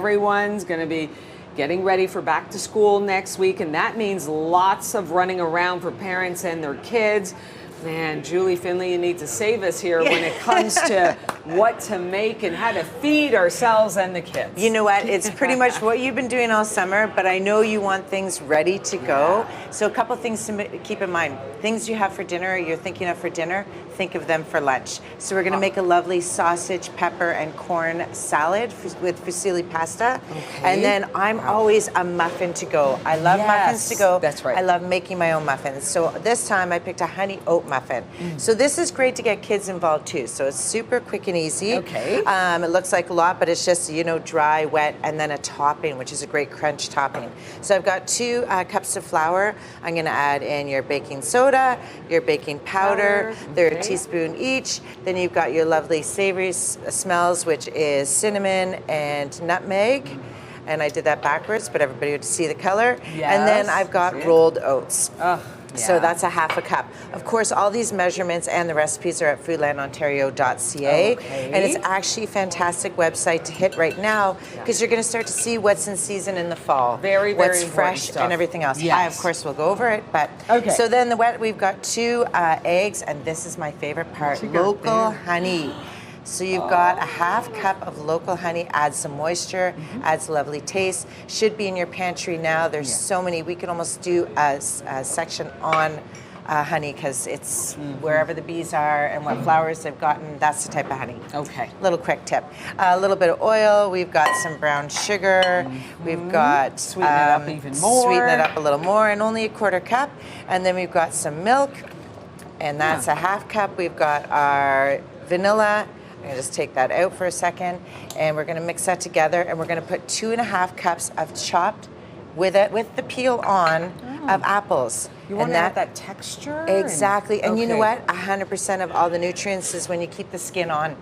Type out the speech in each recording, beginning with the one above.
everyone's going to be getting ready for back to school next week, and that means lots of running around for parents and their kids. Man, Julie Findlay, you need to save us here when it comes to what to make and how to feed ourselves and the kids. You know what? It's pretty much what you've been doing all summer, but I know you want things ready to go. So a couple things to keep in mind. Things you have for dinner, you're thinking of for dinner, think of them for lunch. So we're going to make a lovely sausage, pepper, and corn salad with fusilli pasta. Okay. And then I'm always a muffin to go. I love muffins to go. That's right. I love making my own muffins. So this time I picked a honey oat muffin. So this is great to get kids involved too. So it's super quick and easy. Okay. It looks like a lot, but it's just, dry, wet, and then a topping, which is a great crunch topping. So I've got 2 cups of flour. I'm going to add in your baking soda, your baking powder. They're a teaspoon each. Then you've got your lovely savory smells, which is cinnamon and nutmeg. And I did that backwards, but everybody would see the color. Yes. And then I've got rolled oats. So Yeah. that's a half a cup. Of course, all these measurements and the recipes are at foodlandontario.ca. Okay. And it's actually a fantastic website to hit right now because you're going to start to see what's in season in the fall. Very, very what's important fresh stuff. and everything else. Yes. I, of course, will go over it. But Okay. So then the wet, we've got 2 eggs, and this is my favorite part, you got local there? honey. So you've got a half cup of local honey, adds some moisture, adds a lovely taste. Should be in your pantry now. There's so many. We could almost do a section on honey because it's wherever the bees are and what flowers they've gotten, that's the type of honey. Okay. Little quick tip. A little bit of oil. We've got some brown sugar. We've got Sweeten it up even more. Sweeten it up a little more, and only a quarter cup. And then we've got some milk, and that's a half cup. We've got our vanilla. I'm going to just take that out for a second, and we're going to mix that together, and we're going to put 2.5 cups of chopped with the peel on of apples. You want and to have that texture? Exactly. And you know Okay. what? 100% of all the nutrients is when you keep the skin on.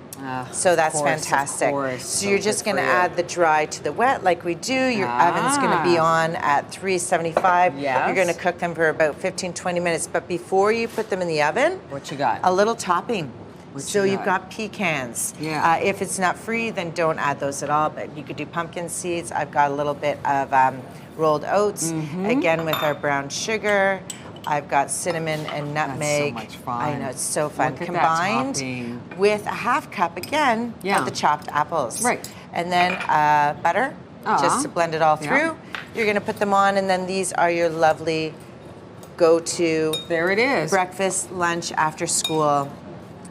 So Of that's course, fantastic. of course. So you're just good going to for you. add the dry to the wet like we do. Your oven's going to be on at 375. Yes. You're going to cook them for about 15-20 minutes. But before you put them in the oven, What you got? a little topping. So you you've got? got pecans. Yeah. If it's not free, then don't add those at all. But you could do pumpkin seeds. I've got a little bit of rolled oats. Again, with our brown sugar. I've got cinnamon and nutmeg. much fun. I know, it's so fun. Look at that Combined topping. with a half cup again of the chopped apples. Right. And then butter, just to blend it all through. You're going to put them on, and then these are your lovely go-to There it is. breakfast, lunch, after school.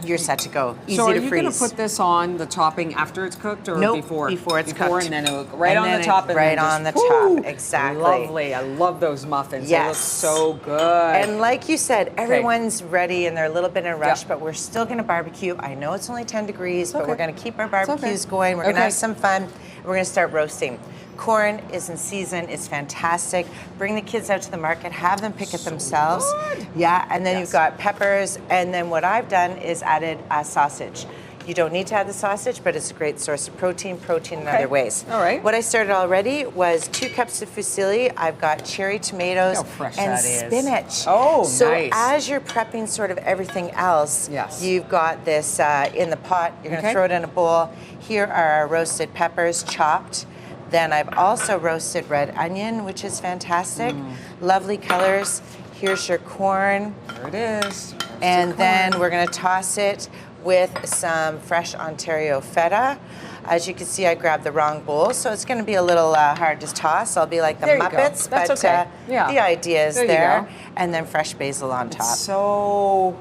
You're set to go. Easy So are to you freeze. going to put this on the topping after it's cooked or Nope, before? before it's cooked. And then it'll right And on then the top. it's And right then on just, the top, whoo, exactly. Lovely. I love those muffins. They look Yes. so good. And like you said, everyone's ready and they're a little bit in a rush, Yep. but we're still going to barbecue. I know it's only 10 degrees, but okay. we're going to keep our okay. barbecues going. We're going to Okay. have some fun. We're going to start roasting. Corn is in season. It's fantastic. Bring the kids out to the market. Have them pick it themselves. good. Yeah, and then Yes. you've got peppers. And then what I've done is added sausage. You don't need to add the sausage, but it's a great source of protein in Okay. other ways. All right. What I started already was 2 cups of fusilli. I've got cherry tomatoes How fresh and that is. spinach. Oh, so nice. as you're prepping sort of everything else, Yes. you've got this in the pot. You're going to Okay. throw it in a bowl. Here are our roasted peppers chopped. Then I've also roasted red onion, which is fantastic. Lovely colors. Here's your corn. There it is. There's And the then corn. we're going to toss it with some fresh Ontario feta. As you can see, I grabbed the wrong bowl, so it's going to be a little hard to toss. I'll be like the There you go. Muppets, That's but okay. Yeah. the idea is There you there. go. And then fresh basil on top. So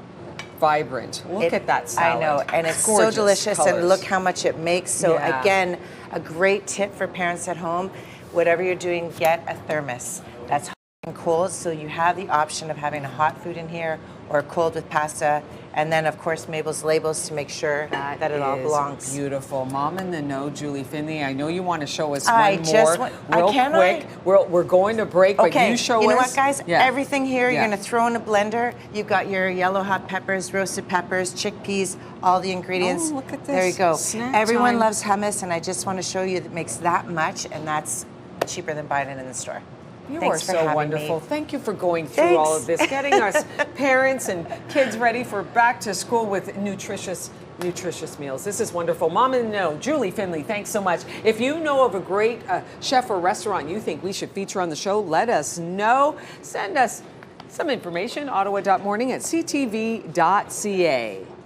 vibrant. Look at that salad. I know, and it's so Gorgeous delicious, and colors. look how much it makes. So Yeah. again, a great tip for parents at home, whatever you're doing, get a thermos. That's hot and cold, so you have the option of having a hot food in here or cold with pasta. And then, of course, Mabel's labels to make sure that it all is belongs. Beautiful. Mom in the know, Julie Findlay. I know you want to show us I one just more want- real can quick. I? We're going to break, but Okay, you show us. you know what, guys? Yeah. Everything here, Yeah. you're going to throw in a blender. You've got your yellow hot peppers, roasted peppers, chickpeas, all the ingredients. Oh, look at There you this. go. Snack Everyone time. loves hummus, and I just want to show you that it makes that much, and that's cheaper than buying it in the store. You Thanks are for so having wonderful. me. Thank you for going through all Thanks. of this, getting us parents and kids ready for back to school with nutritious nutritious meals. This is wonderful. Mom and No, Julie Findlay, thanks so much. If you know of a great chef or restaurant you think we should feature on the show, let us know. Send us some information, ottawa.morning@ctv.ca.